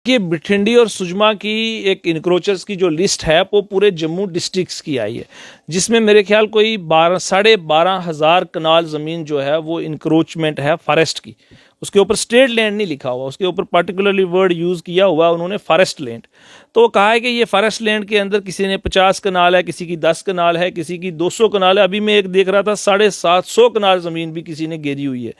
कि बठिंडी और सुजमा की एक इंक्रोचर्स की जो लिस्ट है वो पूरे जम्मू डिस्ट्रिक्ट्स की आई है, जिसमें मेरे ख्याल कोई 12,500 कनाल ज़मीन जो है वो इंक्रोचमेंट है फॉरेस्ट की। उसके ऊपर स्टेट लैंड नहीं लिखा हुआ, उसके ऊपर पर्टिकुलरली वर्ड यूज़ किया हुआ उन्होंने फॉरेस्ट लैंड। तो कहा है कि ये फॉरेस्ट लैंड के अंदर किसी ने 50 कनाल है, किसी की 10 कनाल है, किसी की 200 कनाल है। अभी मैं एक देख रहा था 750 कनाल ज़मीन भी किसी ने घेरी हुई है।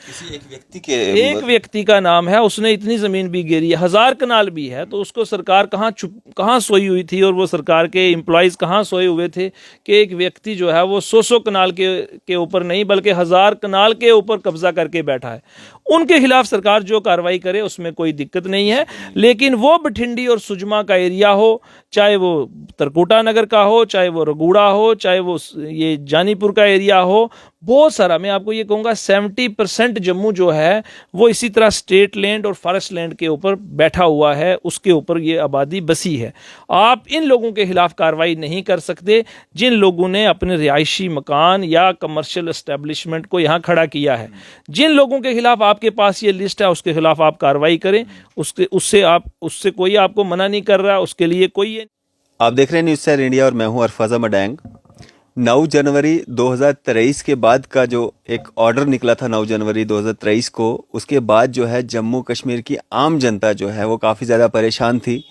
किसी एक व्यक्ति का नाम है, उसने इतनी ज़मीन भी घेरी है, 1000 कनाल भी है। तो उसको सरकार कहाँ सोई हुई थी और वो सरकार के एम्प्लॉयज़ कहाँ सोए हुए थे कि एक व्यक्ति जो है वो 100 कनाल के ऊपर नहीं बल्कि 1000 कनाल के ऊपर कब्जा करके बैठा है। उनके खिलाफ सरकार जो कार्रवाई करे उसमें कोई दिक्कत नहीं है। लेकिन वो बठिंडी और सुजमा का एरिया हो, चाहे वो तरकुटा नगर का हो, चाहे वो रगूड़ा हो, चाहे वो ये जानीपुर का एरिया हो, बहुत सारा, मैं आपको ये कहूँगा 70% जम्मू जो है वो इसी तरह स्टेट लैंड और फॉरेस्ट लैंड के ऊपर बैठा हुआ है, उसके ऊपर ये आबादी बसी है। आप इन लोगों के खिलाफ कार्रवाई नहीं कर सकते जिन लोगों ने अपने रिहायशी मकान या कमर्शियल एस्टेब्लिशमेंट को यहाँ खड़ा किया है। जिन लोगों के खिलाफ आपके पास ये लिस्ट है उसके खिलाफ आप कार्रवाई करें, उससे कोई आपको मना नहीं कर रहा, उसके लिए कोई। आप देख रहे हैं न्यूज़ शेयर इंडिया और मैं हूं अरफाजा मडैंग। 9 जनवरी 2023 के बाद का जो एक ऑर्डर निकला था 9 जनवरी 2023 को, उसके बाद जो है जम्मू कश्मीर की आम जनता जो है वो काफ़ी ज़्यादा परेशान थी।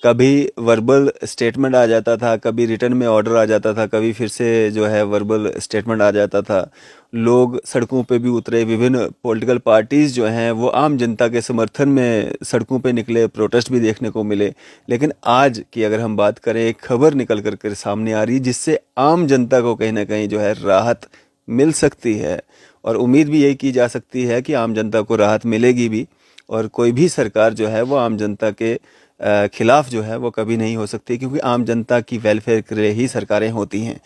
कभी वर्बल स्टेटमेंट आ जाता था, कभी रिटर्न में ऑर्डर आ जाता था, कभी फिर से जो है वर्बल स्टेटमेंट आ जाता था। लोग सड़कों पे भी उतरे, विभिन्न पॉलिटिकल पार्टीज़ जो हैं वो आम जनता के समर्थन में सड़कों पे निकले, प्रोटेस्ट भी देखने को मिले। लेकिन आज की अगर हम बात करें, एक खबर निकल कर सामने आ रही है जिससे आम जनता को कहीं ना कहीं जो है राहत मिल सकती है, और उम्मीद भी यही की जा सकती है कि आम जनता को राहत मिलेगी भी, और कोई भी सरकार जो है वो आम जनता के खिलाफ जो है वो कभी नहीं हो सकती, क्योंकि आम जनता की वेलफेयर के लिए ही सरकारें होती हैं।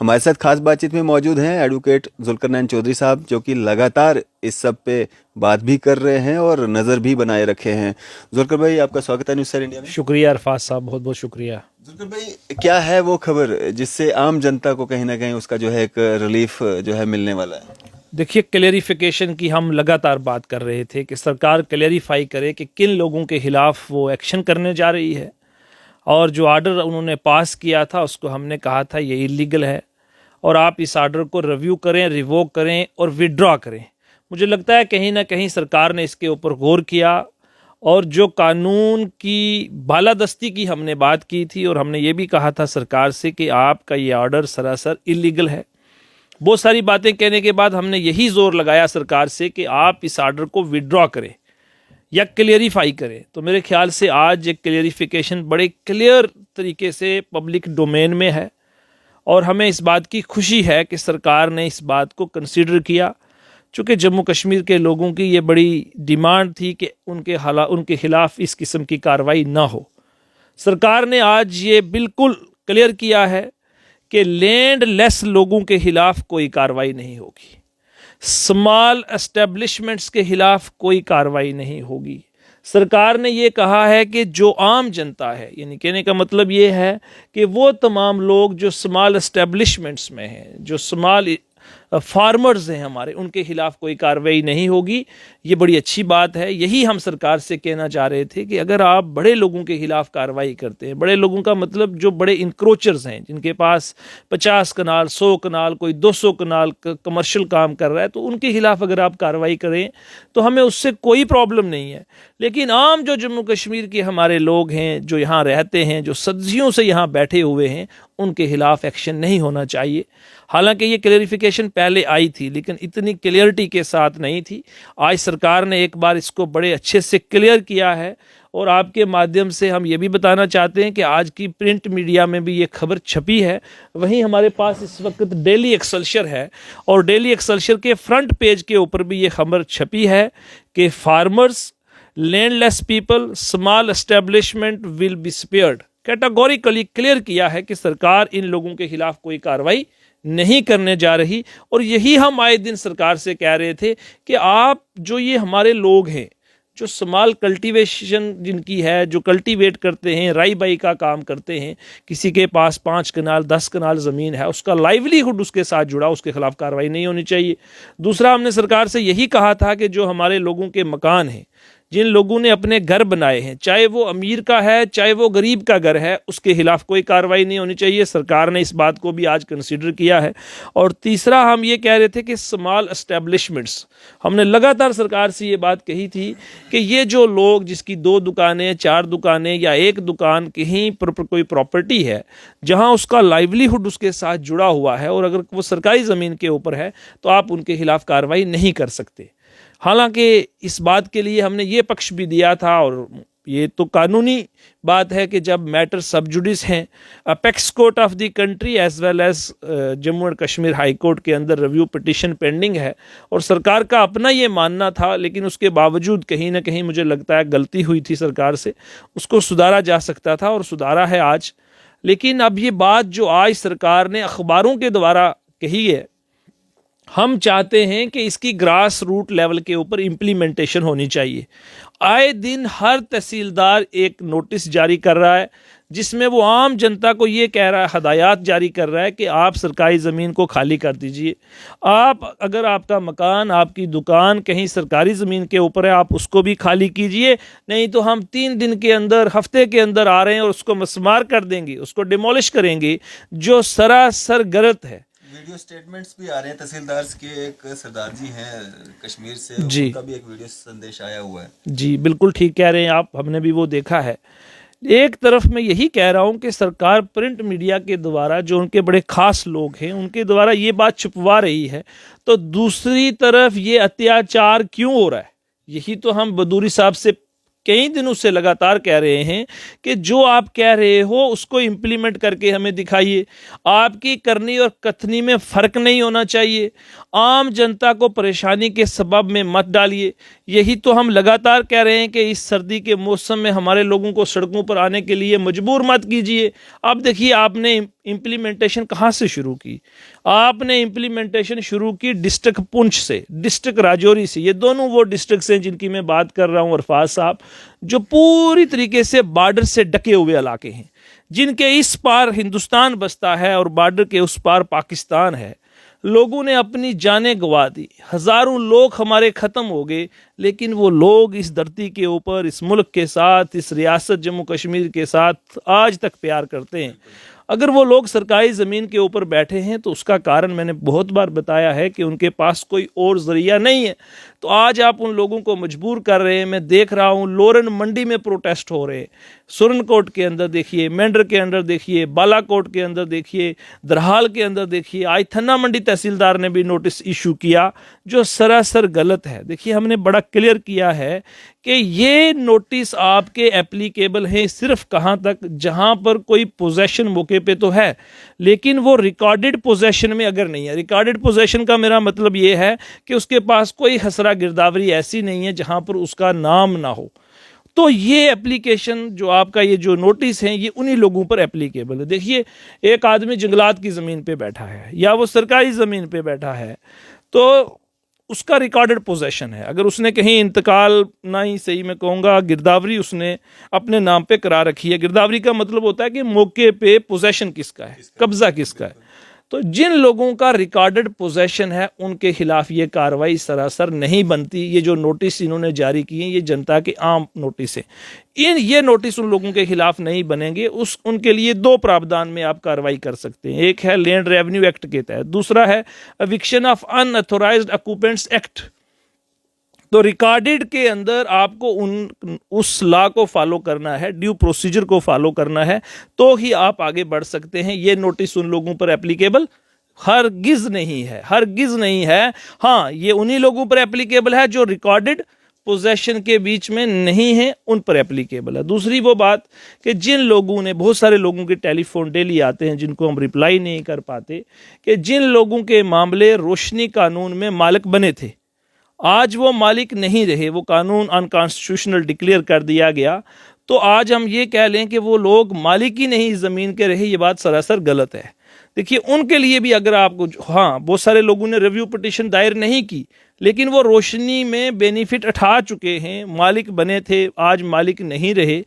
हमारे साथ खास बातचीत में मौजूद हैं एडवोकेट जुल्करनैन चौधरी साहब, जो कि लगातार इस सब पे बात भी कर रहे हैं और नज़र भी बनाए रखे हैं। जुल्कर भाई, आपका स्वागत है न्यूज़ शेयर इंडिया में। शुक्रिया अरफाज साहब, बहुत बहुत शुक्रिया। जुल्कर भाई, क्या है वो खबर जिससे आम जनता को कहीं ना कहीं उसका जो है एक रिलीफ जो है मिलने वाला है? देखिए, क्लेरिफिकेशन की हम लगातार बात कर रहे थे कि सरकार क्लेरिफाई करे कि किन लोगों के खिलाफ वो एक्शन करने जा रही है, और जो आर्डर उन्होंने पास किया था उसको हमने कहा था ये इलीगल है, और आप इस आर्डर को रिव्यू करें, रिवोक करें और विड्रॉ करें। मुझे लगता है कहीं ना कहीं सरकार ने इसके ऊपर गौर किया, और जो कानून की बालादस्ती की हमने बात की थी, और हमने ये भी कहा था सरकार से कि आपका ये आर्डर सरासर इलीगल है। बहुत सारी बातें कहने के बाद हमने यही जोर लगाया सरकार से कि आप इस आर्डर को विड्रॉ करें या क्लियरिफाई करें। तो मेरे ख्याल से आज एक क्लियरिफिकेशन बड़े क्लियर तरीके से पब्लिक डोमेन में है, और हमें इस बात की खुशी है कि सरकार ने इस बात को कंसीडर किया। चूँकि जम्मू कश्मीर के लोगों की ये बड़ी डिमांड थी कि उनके खिलाफ इस किस्म की कार्रवाई ना हो। सरकार ने आज ये बिल्कुल क्लियर किया है कि लैंड लेस लोगों के खिलाफ कोई कार्रवाई नहीं होगी, स्मॉल एस्टेब्लिशमेंट्स के खिलाफ कोई कार्रवाई नहीं होगी। सरकार ने ये कहा है कि जो आम जनता है, यानी कहने का मतलब ये है कि वो तमाम लोग जो स्मॉल एस्टेब्लिशमेंट्स में हैं, जो स्मॉल फार्मर्स हैं हमारे, उनके खिलाफ कोई कार्रवाई नहीं होगी। ये बड़ी अच्छी बात है। यही हम सरकार से कहना चाह रहे थे कि अगर आप बड़े लोगों के खिलाफ कार्रवाई करते हैं, बड़े लोगों का मतलब जो बड़े इंक्रोचर्स हैं, जिनके पास 50 कनाल, 100 कनाल, कोई 200 कनाल कमर्शियल काम कर रहा है, तो उनके खिलाफ अगर आप कार्रवाई करें तो हमें उससे कोई प्रॉब्लम नहीं है। लेकिन आम जो जम्मू कश्मीर के हमारे लोग हैं, जो यहाँ रहते हैं, जो सदियों से यहाँ बैठे हुए हैं, उनके खिलाफ एक्शन नहीं होना चाहिए। हालांकि ये क्लेरिफिकेशन पहले आई थी, लेकिन इतनी क्लियरिटी के साथ नहीं थी। आज सरकार ने एक बार इसको बड़े अच्छे से क्लियर किया है, और आपके माध्यम से हम ये भी बताना चाहते हैं कि आज की प्रिंट मीडिया में भी ये खबर छपी है। वहीं हमारे पास इस वक्त डेली एक्सेलसियर है, और डेली एक्सेलसियर के फ्रंट पेज के ऊपर भी ये खबर छपी है कि farmers, landless people, small establishment will be spared. Categorically clear किया है कि सरकार इन लोगों के खिलाफ कोई कार्रवाई नहीं करने जा रही। और यही हम आए दिन सरकार से कह रहे थे कि आप जो ये हमारे लोग हैं, जो स्मॉल कल्टीवेशन जिनकी है, जो कल्टीवेट करते हैं, राई बाई का काम करते हैं, किसी के पास 5 कनाल 10 कनाल ज़मीन है, उसका लाइवलीहुड उसके साथ जुड़ा, उसके खिलाफ कार्रवाई नहीं होनी चाहिए। दूसरा, हमने सरकार से यही कहा था कि जो हमारे लोगों के मकान हैं, जिन लोगों ने अपने घर बनाए हैं, चाहे वो अमीर का है चाहे वो गरीब का घर है, उसके खिलाफ कोई कार्रवाई नहीं होनी चाहिए। सरकार ने इस बात को भी आज कंसीडर किया है। और तीसरा हम ये कह रहे थे कि स्मॉल एस्टेब्लिशमेंट्स, हमने लगातार सरकार से ये बात कही थी कि ये जो लोग जिसकी 2 दुकानें 4 दुकानें या 1 दुकान कहीं पर कोई प्रॉपर्टी है जहां उसका लाइवलीहुड उसके साथ जुड़ा हुआ है और अगर वो सरकारी ज़मीन के ऊपर है तो आप उनके खिलाफ कार्रवाई नहीं कर सकते। हालांकि इस बात के लिए हमने ये पक्ष भी दिया था, और ये तो कानूनी बात है कि जब मैटर सब जुडिस हैं, apex court of the country as well as Jammu and Kashmir high court के अंदर रिव्यू पिटिशन पेंडिंग है, और सरकार का अपना ये मानना था, लेकिन उसके बावजूद कहीं ना कहीं मुझे लगता है गलती हुई थी सरकार से, उसको सुधारा जा सकता था और सुधारा है आज। लेकिन अब ये बात जो आज सरकार ने अखबारों के द्वारा कही है, हम चाहते हैं कि इसकी ग्रास रूट लेवल के ऊपर इम्प्लीमेंटेशन होनी चाहिए। आए दिन हर तहसीलदार एक नोटिस जारी कर रहा है जिसमें वो आम जनता को ये कह रहा है, हदायत जारी कर रहा है कि आप सरकारी ज़मीन को खाली कर दीजिए। आप अगर आपका मकान, आपकी दुकान कहीं सरकारी ज़मीन के ऊपर है, आप उसको भी खाली कीजिए, नहीं तो हम 3 दिन के अंदर, हफ्ते के अंदर आ रहे हैं और उसको मस्मार कर देंगे, उसको डिमोलिश करेंगे, जो सरासर गलत है। वीडियो स्टेटमेंट्स भी आ रहे हैं तहसीलदार के, एक सरदार जी हैं कश्मीर से, जी, उनका भी एक वीडियो संदेश आया हुआ है। जी बिल्कुल ठीक कह रहे हैं आप, हमने भी वो देखा है। एक तरफ मैं यही कह रहा हूं कि सरकार प्रिंट मीडिया के द्वारा, जो उनके बड़े खास लोग हैं, उनके द्वारा ये बात छुपवा रही है, तो दूसरी तरफ ये अत्याचार क्यों हो रहा है? यही तो हम बदूरी साहब से कई दिनों से लगातार कह रहे हैं कि जो आप कह रहे हो उसको इम्प्लीमेंट करके हमें दिखाइए। आपकी करनी और कथनी में फ़र्क नहीं होना चाहिए। आम जनता को परेशानी के सबब में मत डालिए। यही तो हम लगातार कह रहे हैं कि इस सर्दी के मौसम में हमारे लोगों को सड़कों पर आने के लिए मजबूर मत कीजिए। अब देखिए, आपने इम्प्लीमेंटेशन कहाँ से शुरू की? आपने इम्प्लीमेंटेशन शुरू की डिस्ट्रिक्ट पुंछ से, डिस्ट्रिक्ट राजौरी से। ये दोनों वो डिस्ट्रिक्ट हैं जिनकी मैं बात कर रहा हूँ, अरफाज साहब, जो पूरी तरीके से बॉर्डर से ढके हुए इलाके हैं, जिनके इस पार हिंदुस्तान बसता है और बॉर्डर के उस पार पाकिस्तान है। लोगों ने अपनी जानें गंवा दी, हज़ारों लोग हमारे ख़त्म हो गए, लेकिन वो लोग इस धरती के ऊपर, इस मुल्क के साथ, इस रियासत जम्मू कश्मीर के साथ आज तक प्यार करते हैं। अगर वो लोग सरकारी ज़मीन के ऊपर बैठे हैं तो उसका कारण मैंने बहुत बार बताया है कि उनके पास कोई और ज़रिया नहीं है। तो आज आप उन लोगों को मजबूर कर रहे हैं। मैं देख रहा हूँ लोरन मंडी में प्रोटेस्ट हो रहे हैं, सुरनकोट के अंदर देखिए, मेंढर के अंदर देखिए, बालाकोट के अंदर देखिए, दरहाल के अंदर देखिए। आज थन्ना मंडी तहसीलदार ने भी नोटिस इशू किया, जो सरासर गलत है। देखिए, हमने बड़ा क्लियर किया है कि ये नोटिस आपके एप्लीकेबल हैं सिर्फ कहाँ तक, जहाँ पर कोई पोजेशन मौके पे तो है, लेकिन वो रिकॉर्डेड पोजेशन में अगर नहीं है। रिकॉर्डेड पोजेशन का मेरा मतलब ये है कि उसके पास कोई हसरा गिरदावरी ऐसी नहीं है जहाँ पर उसका नाम ना हो। तो ये एप्लीकेशन जो आपका, ये जो नोटिस है, ये उन्हीं लोगों पर एप्लीकेबल है। देखिए, एक आदमी जंगलात की ज़मीन पे बैठा है या वो सरकारी ज़मीन पे बैठा है, तो उसका रिकॉर्डेड पोजेशन है। अगर उसने कहीं इंतकाल, ना ही सही मैं कहूँगा, गिरदावरी उसने अपने नाम पे करा रखी है। गिरदावरी का मतलब होता है कि मौके पे पोजेशन किसका है, कब्जा किसका है। तो जिन लोगों का रिकॉर्डेड पोजेशन है उनके खिलाफ ये कार्रवाई सरासर नहीं बनती। ये जो नोटिस इन्होंने जारी किए हैं, ये जनता के आम नोटिस है। ये नोटिस उन लोगों के खिलाफ नहीं बनेंगे। उनके लिए 2 प्रावधान में आप कार्रवाई कर सकते हैं। एक है लैंड रेवेन्यू एक्ट के तहत, दूसरा है eviction of unauthorised occupants act. तो रिकॉर्डेड के अंदर आपको उस लॉ को फॉलो करना है, ड्यू प्रोसीजर को फॉलो करना है, तो ही आप आगे बढ़ सकते हैं। ये नोटिस उन लोगों पर एप्लीकेबल हरगिज नहीं है, हरगिज नहीं है। हाँ, ये उन्हीं लोगों पर एप्लीकेबल है जो रिकॉर्डेड पोजेशन के बीच में नहीं है, उन पर एप्लीकेबल है। दूसरी वो बात कि जिन लोगों ने, बहुत सारे लोगों के टेलीफोन डेली आते हैं जिनको हम रिप्लाई नहीं कर पाते, कि जिन लोगों के मामले रोशनी कानून में मालिक बने थे, आज वो मालिक नहीं रहे, वो कानून अनकॉन्स्टिट्यूशनल डिक्लेयर कर दिया गया, तो आज हम ये कह लें कि वो लोग मालिक ही नहीं ज़मीन के रहे, ये बात सरासर गलत है। देखिए, उनके लिए भी अगर आपको, हाँ, बहुत सारे लोगों ने रिव्यू पिटिशन दायर नहीं की, लेकिन वो रोशनी में बेनिफिट उठा चुके हैं, मालिक बने थे, आज मालिक नहीं रहे,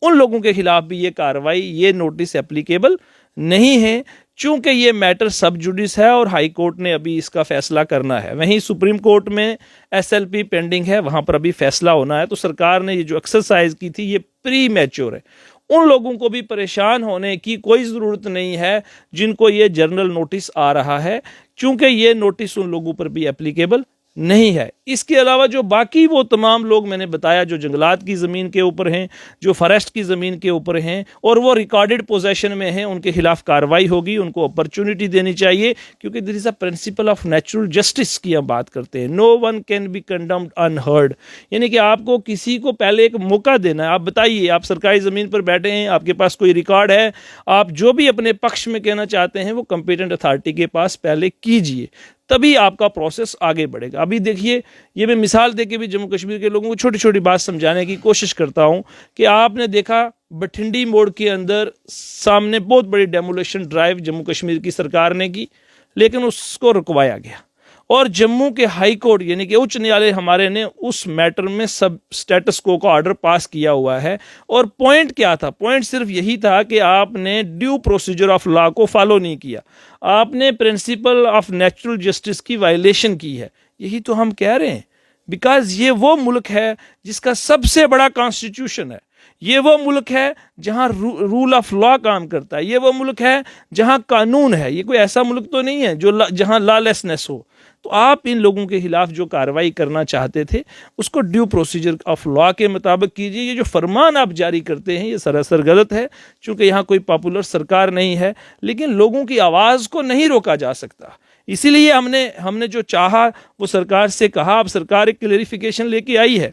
उन लोगों के खिलाफ भी ये कार्रवाई, ये नोटिस एप्लीकेबल नहीं है। चूंकि ये मैटर सब जुडिस है और हाई कोर्ट ने अभी इसका फैसला करना है, वहीं सुप्रीम कोर्ट में एसएलपी पेंडिंग है, वहां पर अभी फैसला होना है। तो सरकार ने ये जो एक्सरसाइज की थी ये प्री मैच्योर है। उन लोगों को भी परेशान होने की कोई ज़रूरत नहीं है जिनको ये जर्नल नोटिस आ रहा है, क्योंकि ये नोटिस उन लोगों पर भी एप्लीकेबल नहीं है। इसके अलावा जो बाकी वो तमाम लोग मैंने बताया जो जंगलात की ज़मीन के ऊपर हैं, जो फॉरेस्ट की ज़मीन के ऊपर हैं और वो रिकॉर्डेड पोजेशन में हैं, उनके खिलाफ कार्रवाई होगी, उनको अपॉर्चुनिटी देनी चाहिए, क्योंकि this is a principle of natural justice की हम बात करते हैं। No one can be condemned unheard, यानी कि आपको किसी को पहले एक मौका देना है। आप बताइए, आप सरकारी ज़मीन पर बैठे हैं, आपके पास कोई रिकॉर्ड है, आप जो भी अपने पक्ष में कहना चाहते हैं वो कंपिटेंट अथॉरिटी के पास पहले कीजिए, तभी आपका प्रोसेस आगे बढ़ेगा। अभी देखिए, ये मैं मिसाल देके भी जम्मू कश्मीर के लोगों को छोटी छोटी बात समझाने की कोशिश करता हूँ कि आपने देखा बठिंडी मोड़ के अंदर सामने बहुत बड़ी डेमोलेशन ड्राइव जम्मू कश्मीर की सरकार ने की, लेकिन उसको रुकवाया गया और जम्मू के हाई कोर्ट यानी कि उच्च न्यायालय हमारे ने उस मैटर में सब स्टेटस को का ऑर्डर पास किया हुआ है। और पॉइंट क्या था? पॉइंट सिर्फ यही था कि आपने ड्यू प्रोसीजर ऑफ लॉ को फॉलो नहीं किया, आपने प्रिंसिपल ऑफ नेचुरल जस्टिस की वायलेशन की है। यही तो हम कह रहे हैं, बिकॉज ये वो मुल्क है जिसका सबसे बड़ा कॉन्स्टिट्यूशन है, ये वो मुल्क है जहां रूल ऑफ लॉ काम करता है, ये वो मुल्क है जहां कानून है। ये कोई ऐसा मुल्क तो नहीं है जो जहां लॉलेसनेस हो। तो आप इन लोगों के खिलाफ जो कार्रवाई करना चाहते थे उसको ड्यू प्रोसीजर ऑफ लॉ के मुताबिक कीजिए। ये जो फरमान आप जारी करते हैं ये सरासर गलत है, क्योंकि यहाँ कोई पॉपुलर सरकार नहीं है, लेकिन लोगों की आवाज़ को नहीं रोका जा सकता। इसीलिए हमने जो चाहा वो सरकार से कहा। अब सरकार एक क्लेरिफिकेशन लेके आई है।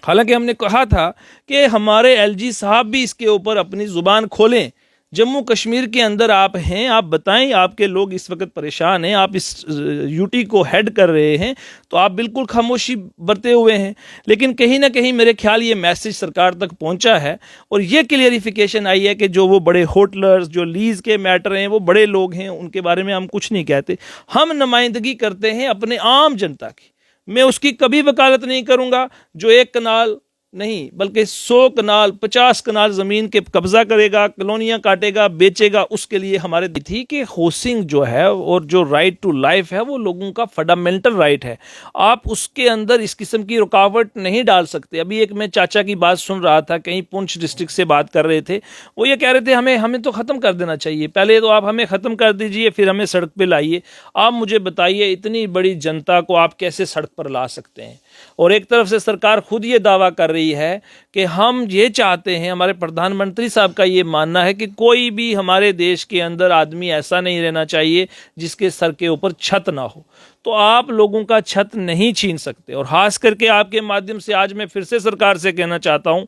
हालांकि हमने कहा था कि हमारे एलजी साहब भी इसके ऊपर अपनी ज़ुबान खोलें। जम्मू कश्मीर के अंदर आप हैं, आप बताएं, आपके लोग इस वक्त परेशान हैं, आप इस यूटी को हेड कर रहे हैं, तो आप बिल्कुल खामोशी बरते हुए हैं। लेकिन कहीं ना कहीं मेरे ख्याल ये मैसेज सरकार तक पहुंचा है और ये क्लियरिफिकेशन आई है कि जो वो बड़े होटलर्स, जो लीज के मैटर हैं, वो बड़े लोग हैं, उनके बारे में हम कुछ नहीं कहते। हम नुमाइंदगी करते हैं अपने आम जनता की। मैं उसकी कभी वकालत नहीं करूंगा जो एक कनाल नहीं बल्कि 100 कनाल 50 कनाल ज़मीन के कब्जा करेगा, कॉलोनियाँ काटेगा, बेचेगा। उसके लिए हमारे थी कि हाउसिंग जो है और जो राइट टू लाइफ है वो लोगों का फंडामेंटल राइट है। आप उसके अंदर इस किस्म की रुकावट नहीं डाल सकते। अभी एक मैं चाचा की बात सुन रहा था, कहीं पुंछ डिस्ट्रिक्ट से बात कर रहे थे, वो ये कह रहे थे हमें तो ख़त्म कर देना चाहिए, पहले तो आप हमें ख़त्म कर दीजिए फिर हमें सड़क पर लाइए। आप मुझे बताइए, इतनी बड़ी जनता को आप कैसे सड़क पर ला सकते हैं? और एक तरफ से सरकार खुद ये दावा कर रही है कि हम ये चाहते हैं, हमारे प्रधानमंत्री साहब का ये मानना है कि कोई भी हमारे देश के अंदर आदमी ऐसा नहीं रहना चाहिए जिसके सर के ऊपर छत ना हो। तो आप लोगों का छत नहीं छीन सकते। और खास करके आपके माध्यम से आज मैं फिर से सरकार से कहना चाहता हूं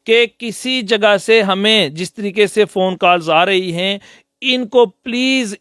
कि किसी जगह से हमें जिस तरीके से फ़ोन कॉल्स आ रही हैं, इनको प्लीज़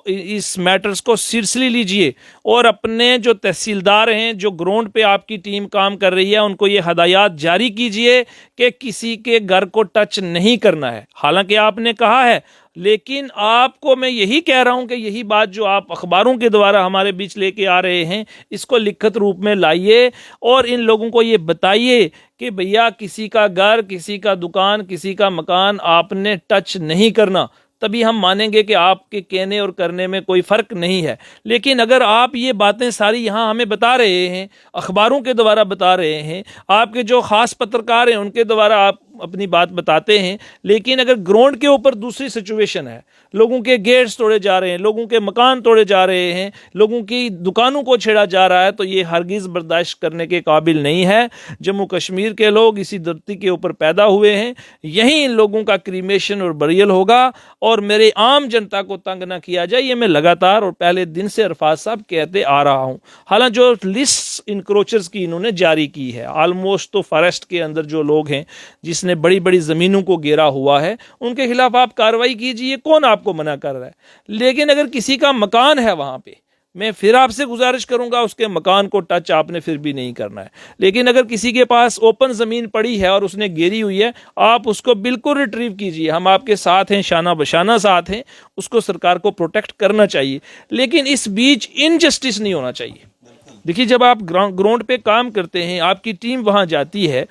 इस मैटर्स को सीरियसली लीजिए और अपने जो तहसीलदार हैं, जो ग्राउंड पे आपकी टीम काम कर रही है, उनको ये हदायत जारी कीजिए कि किसी के घर को टच नहीं करना है। हालांकि आपने कहा है, लेकिन आपको मैं यही कह रहा हूं कि यही बात जो आप अखबारों के द्वारा हमारे बीच लेके आ रहे हैं, इसको लिखित रूप में लाइए और इन लोगों को ये बताइए कि भैया किसी का घर, किसी का दुकान, किसी का मकान आपने टच नहीं करना। तभी हम मानेंगे कि आपके कहने और करने में कोई फ़र्क नहीं है। लेकिन अगर आप ये बातें सारी यहाँ हमें बता रहे हैं, अखबारों के द्वारा बता रहे हैं, आपके जो ख़ास पत्रकार हैं उनके द्वारा आप अपनी बात बताते हैं, लेकिन अगर ग्राउंड के ऊपर दूसरी सिचुएशन है, लोगों के गेट्स तोड़े जा रहे हैं, लोगों के मकान तोड़े जा रहे हैं, लोगों की दुकानों को छेड़ा जा रहा है, तो ये हरगिज़ बर्दाश्त करने के काबिल नहीं है। जम्मू कश्मीर के लोग इसी धरती के ऊपर पैदा हुए हैं, यहीं इन लोगों का क्रीमेशन और बरियल होगा और मेरे आम जनता को तंग ना किया जाए, ये मैं लगातार और पहले दिन से अरफाज साहब कहते आ रहा हूँ। हालांकि जो लिस्ट इंक्रोचर्स की इन्होंने जारी की है, ऑलमोस्ट तो फॉरेस्ट के अंदर जो लोग हैं जिसने बड़ी बड़ी ज़मीनों को घेरा हुआ है, उनके खिलाफ आप कार्रवाई कीजिए, कौन आपको मना कर रहा है? लेकिन अगर किसी का मकान है वहाँ पे, मैं फिर आपसे गुजारिश करूंगा उसके मकान को टच आपने फिर भी नहीं करना है। लेकिन अगर किसी के पास ओपन ज़मीन पड़ी है और उसने घेरी हुई है, आप उसको बिल्कुल रिट्रीव कीजिए, हम आपके साथ हैं, शाना बशाना साथ हैं, उसको सरकार को प्रोटेक्ट करना चाहिए। लेकिन इस बीच इनजस्टिस नहीं होना चाहिए। देखिए, जब आप ग्राउंड पे काम करते हैं, आपकी टीम वहाँ जाती है,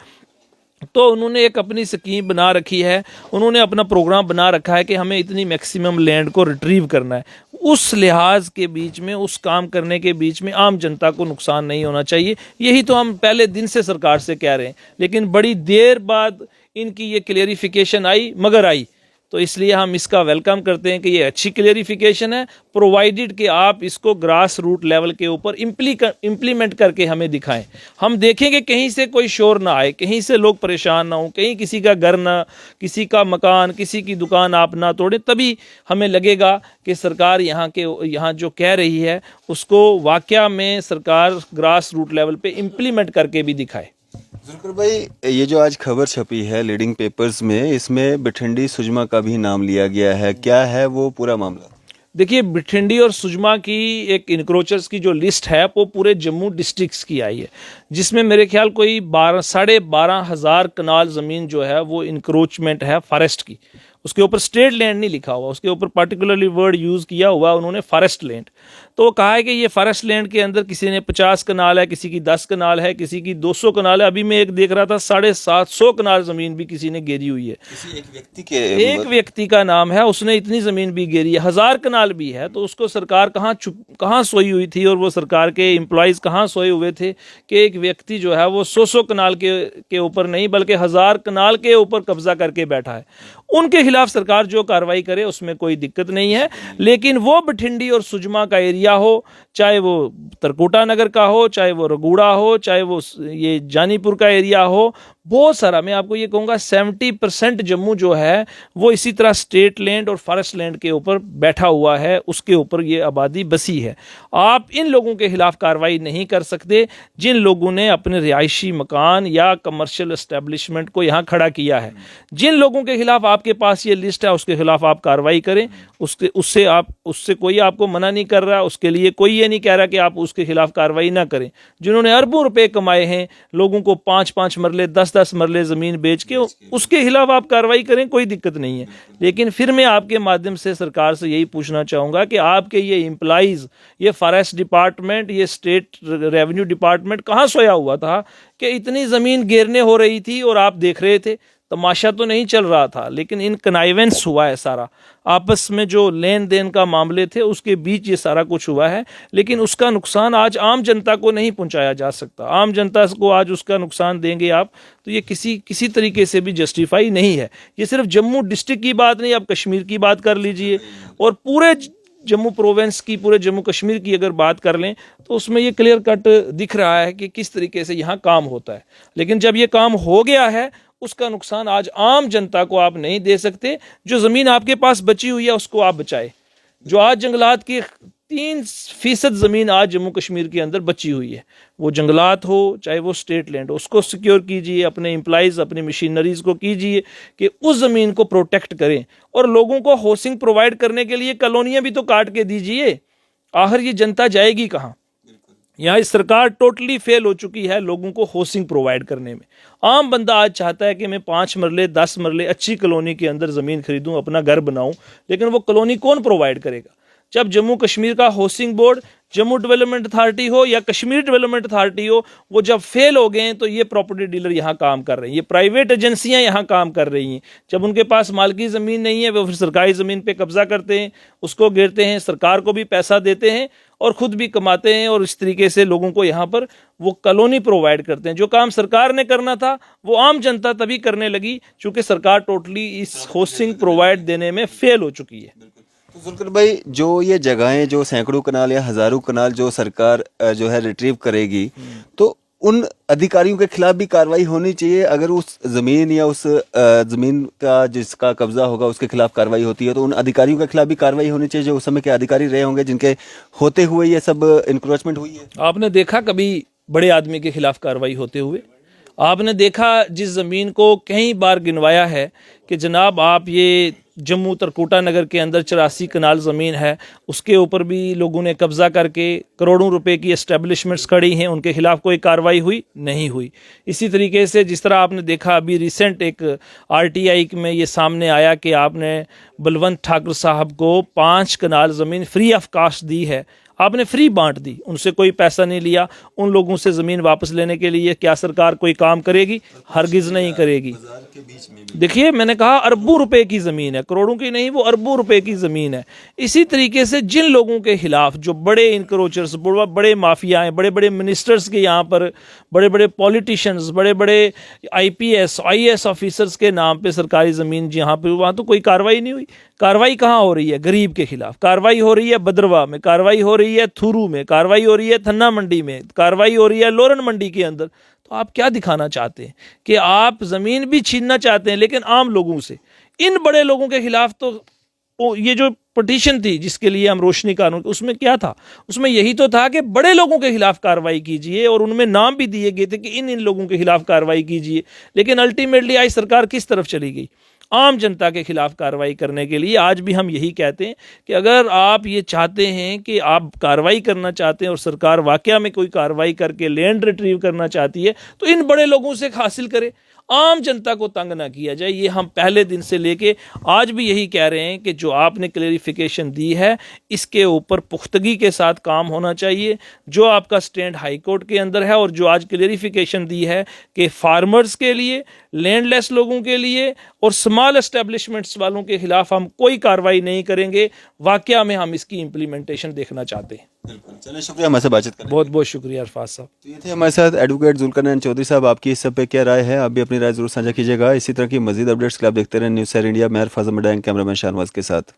तो उन्होंने एक अपनी स्कीम बना रखी है, उन्होंने अपना प्रोग्राम बना रखा है कि हमें इतनी मैक्सिमम लैंड को रिट्रीव करना है। उस लिहाज के बीच में, उस काम करने के बीच में आम जनता को नुकसान नहीं होना चाहिए। यही तो हम पहले दिन से सरकार से कह रहे हैं, लेकिन बड़ी देर बाद इनकी ये क्लियरिफिकेशन आई, मगर आई। तो इसलिए हम इसका वेलकम करते हैं कि ये अच्छी क्लियरिफिकेशन है, प्रोवाइडेड कि आप इसको ग्रास रूट लेवल के ऊपर इम्प्लीमेंट करके हमें दिखाएं। हम देखेंगे कहीं से कोई शोर ना आए, कहीं से लोग परेशान ना हो, कहीं किसी का घर ना, किसी का मकान, किसी की दुकान आप ना तोड़ें, तभी हमें लगेगा कि सरकार यहाँ जो कह रही है उसको वाकया में सरकार ग्रास रूट लेवल पे इम्प्लीमेंट करके भी दिखाए। जुल्फिकार भाई, ये जो आज खबर छपी है लीडिंग पेपर्स में, इसमें बिठंडी सुजमा का भी नाम लिया गया है, क्या है वो पूरा मामला? देखिए, बिठंडी और सुजमा की एक इनक्रोचर्स की जो लिस्ट है वो पूरे जम्मू डिस्ट्रिक्ट्स की आई है, जिसमें मेरे ख्याल कोई 12,500 कनाल ज़मीन जो है वो इनक्रोचमेंट है फॉरेस्ट की। उसके ऊपर स्टेट लैंड नहीं लिखा हुआ, उसके ऊपर पार्टिकुलरली वर्ड यूज़ किया हुआ उन्होंने फॉरेस्ट लैंड। तो कहा है कि ये फॉरेस्ट लैंड के अंदर किसी ने 50 कनाल है, किसी की 10 कनाल है, किसी की 200 कनाल है। अभी मैं एक देख रहा था 750 कनाल ज़मीन भी किसी ने घेरी हुई है। किसी एक व्यक्ति का नाम है, उसने इतनी ज़मीन भी घेरी है, 1000 कनाल भी है। तो उसको सरकार कहाँ सोई हुई थी, और वो सरकार के एम्प्लॉयज़ कहाँ सोए हुए थे कि एक व्यक्ति जो है वो 100 कनाल के ऊपर नहीं बल्कि 1000 कनाल के ऊपर कब्जा करके बैठा है। उनके खिलाफ सरकार जो कार्रवाई करे उसमें कोई दिक्कत नहीं है, लेकिन वो बठिंडी और सुजमा का एरिया हो, चाहे वो तरकोटा नगर का हो, चाहे वो रगूड़ा हो, चाहे वो ये जानीपुर का एरिया हो, बहुत सारा, मैं आपको ये कहूँगा 70% जम्मू जो है वो इसी तरह स्टेट लैंड और फॉरेस्ट लैंड के ऊपर बैठा हुआ है, उसके ऊपर ये आबादी बसी है। आप इन लोगों के खिलाफ कार्रवाई नहीं कर सकते जिन लोगों ने अपने रिहायशी मकान या कमर्शियल एस्टेब्लिशमेंट को यहाँ खड़ा किया है। जिन लोगों के खिलाफ आपके पास ये लिस्ट है उसके खिलाफ आप कार्रवाई करें, उससे कोई आपको मना नहीं कर रहा, उसके लिए कोई ये नहीं कह रहा कि आप उसके खिलाफ कार्रवाई ना करें। जिन्होंने अरबों रुपए कमाए हैं, लोगों को 5-5 मरले 10-10 मरले ज़मीन बेच के, उसके खिलाफ आप कार्रवाई करें, कोई दिक्कत नहीं है। लेकिन फिर मैं आपके माध्यम से सरकार से यही पूछना चाहूँगा कि आपके ये एम्प्लॉइज़, ये फॉरेस्ट डिपार्टमेंट, ये स्टेट रेवेन्यू डिपार्टमेंट कहाँ सोया हुआ था कि इतनी ज़मीन घेरने हो रही थी और आप देख रहे थे? तमाशा तो नहीं चल रहा था, लेकिन इन कनाइवेंस हुआ है सारा, आपस में जो लेन देन का मामले थे उसके बीच ये सारा कुछ हुआ है। लेकिन उसका नुकसान आज आम जनता को नहीं पहुंचाया जा सकता। आम जनता को आज उसका नुकसान देंगे आप, तो ये किसी तरीके से भी जस्टिफाई नहीं है। ये सिर्फ जम्मू डिस्ट्रिक्ट की बात नहीं, आप कश्मीर की बात कर लीजिए, और पूरे जम्मू प्रोविंस की, पूरे जम्मू कश्मीर की अगर बात कर लें तो उसमें ये क्लियर कट दिख रहा है कि किस तरीके से यहाँ काम होता है। लेकिन जब ये काम हो गया है उसका नुकसान आज आम जनता को आप नहीं दे सकते। जो ज़मीन आपके पास बची हुई है उसको आप बचाए। जो आज जंगलात की 3% ज़मीन आज जम्मू कश्मीर के अंदर बची हुई है, वो जंगलात हो चाहे वो स्टेट लैंड हो, उसको सिक्योर कीजिए, अपने एम्प्लॉइज़, अपनी मशीनरीज़ को कीजिए कि उस ज़मीन को प्रोटेक्ट करें, और लोगों को हाउसिंग प्रोवाइड करने के लिए कॉलोनियाँ भी तो काट के दीजिए। आखिर ये जनता जाएगी कहाँ? यहाँ इस सरकार टोटली फेल हो चुकी है लोगों को हाउसिंग प्रोवाइड करने में। आम बंदा आज चाहता है कि मैं 5 मरले 10 मरले अच्छी कॉलोनी के अंदर ज़मीन खरीदूं, अपना घर बनाऊं, लेकिन वो कॉलोनी कौन प्रोवाइड करेगा? जब जम्मू कश्मीर का housing board, Jammu development authority हो या कश्मीर डेवलपमेंट अथॉरिटी हो, वो जब फेल हो गए हैं तो ये प्रॉपर्टी डीलर यहाँ काम कर रहे हैं, ये प्राइवेट एजेंसियाँ यहाँ काम कर रही हैं। जब उनके पास मालकी ज़मीन नहीं है वो फिर सरकारी ज़मीन पे कब्जा करते हैं, उसको घेरते हैं, सरकार को भी पैसा देते हैं और ख़ुद भी कमाते हैं, और इस तरीके से लोगों को यहाँ पर वो कॉलोनी प्रोवाइड करते हैं। जो काम सरकार ने करना था वो आम जनता तभी करने लगी चूँकि सरकार टोटली इस हाउसिंग प्रोवाइड देने में फेल हो चुकी है। तो जुल्फिकार भाई, जो ये जगहें जो सैकड़ों कनाल या हजारों कनाल जो सरकार जो है रिट्रीव करेगी, तो उन अधिकारियों के खिलाफ भी कार्रवाई होनी चाहिए। अगर उस जमीन या उस जमीन का जिसका कब्जा होगा उसके खिलाफ कार्रवाई होती है तो उन अधिकारियों के खिलाफ भी कार्रवाई होनी चाहिए जो उस समय के अधिकारी रहे होंगे जिनके होते हुए ये सब इंक्रोचमेंट हुई है। आपने देखा कभी बड़े आदमी के खिलाफ कार्रवाई होते हुए? आपने देखा जिस ज़मीन को कई बार गिनवाया है कि जनाब आप ये जम्मू तरकोटा नगर के अंदर 84 कनाल ज़मीन है, उसके ऊपर भी लोगों ने कब्ज़ा करके करोड़ों रुपए की एस्टेब्लिशमेंट्स खड़ी हैं, उनके खिलाफ कोई कार्रवाई हुई नहीं हुई। इसी तरीके से जिस तरह आपने देखा अभी रिसेंट एक RTI में ये सामने आया कि आपने बलवंत ठाकुर साहब को 5 कनाल ज़मीन फ्री ऑफ कास्ट दी है। आपने फ्री बांट दी, उनसे कोई पैसा नहीं लिया। उन लोगों से ज़मीन वापस लेने के लिए क्या सरकार कोई काम करेगी? हरगिज़ नहीं करेगी। देखिए, मैंने कहा अरबों रुपए की ज़मीन है, करोड़ों की नहीं, वो अरबों रुपए की ज़मीन है। इसी तरीके से जिन लोगों के खिलाफ जो बड़े इंक्रोचर्स, बड़े माफिया हैं, बड़े बड़े मिनिस्टर्स के यहाँ पर, बड़े बड़े पॉलिटिशियंस, बड़े बड़े IPS IAS ऑफिसर्स के नाम पे सरकारी ज़मीन जहाँ पे, वहाँ तो कोई कार्रवाई नहीं हुई। कार्रवाई कहाँ हो रही है? गरीब के खिलाफ कार्रवाई हो रही है, बदरवा में कार्रवाई हो रही है, थुरू में कार्रवाई हो रही है, थन्ना मंडी में कार्रवाई हो रही है, लोरन मंडी के अंदर। तो आप क्या दिखाना चाहते हैं कि आप ज़मीन भी छीनना चाहते हैं, लेकिन आम लोगों से। इन बड़े लोगों के खिलाफ तो ये जो पटिशन थी जिसके लिए हम रोशनी कानून, उसमें क्या था? उसमें यही तो था कि बड़े लोगों के खिलाफ कार्रवाई कीजिए, और उनमें नाम भी दिए गए थे कि इन लोगों के खिलाफ कार्रवाई कीजिए। लेकिन अल्टीमेटली आज सरकार किस तरफ चली गई? आम जनता के खिलाफ कार्रवाई करने के लिए। आज भी हम यही कहते हैं कि अगर आप ये चाहते हैं कि आप कार्रवाई करना चाहते हैं और सरकार वाकया में कोई कार्रवाई करके लैंड रिट्रीव करना चाहती है, तो इन बड़े लोगों से हासिल करे, आम जनता को तंग ना किया जाए। ये हम पहले दिन से लेके आज भी यही कह रहे हैं कि जो आपने क्लेरिफिकेशन दी है, इसके ऊपर पुख्तगी के साथ काम होना चाहिए। जो आपका स्टैंड हाई कोर्ट के अंदर है, और जो आज क्लेरिफिकेशन दी है कि फार्मर्स के लिए, लैंडलेस लोगों के लिए और स्मॉल एस्टेब्लिशमेंट्स वालों के खिलाफ हम कोई कार्रवाई नहीं करेंगे। वाकया में हम इसकी इम्प्लीमेंटेशन देखना चाहते हैं। बिल्कुल, चलिए, शुक्रिया हमारे साथ बातचीत करने। बहुत बहुत शुक्रिया अरफाज साहब। तो ये थे हमारे साथ एडवोकेट जुल्करनैन चौधरी साहब। आपकी इस सब पे क्या राय है? आप भी अपनी राय जरूर साझा कीजिएगा। इसी तरह की मजीद अपडेट्स के लिए आप देखते रहें न्यूज़ 7 इंडिया। मैं अरफाज मडैंग, कैमरामैन शाहनवाज के साथ।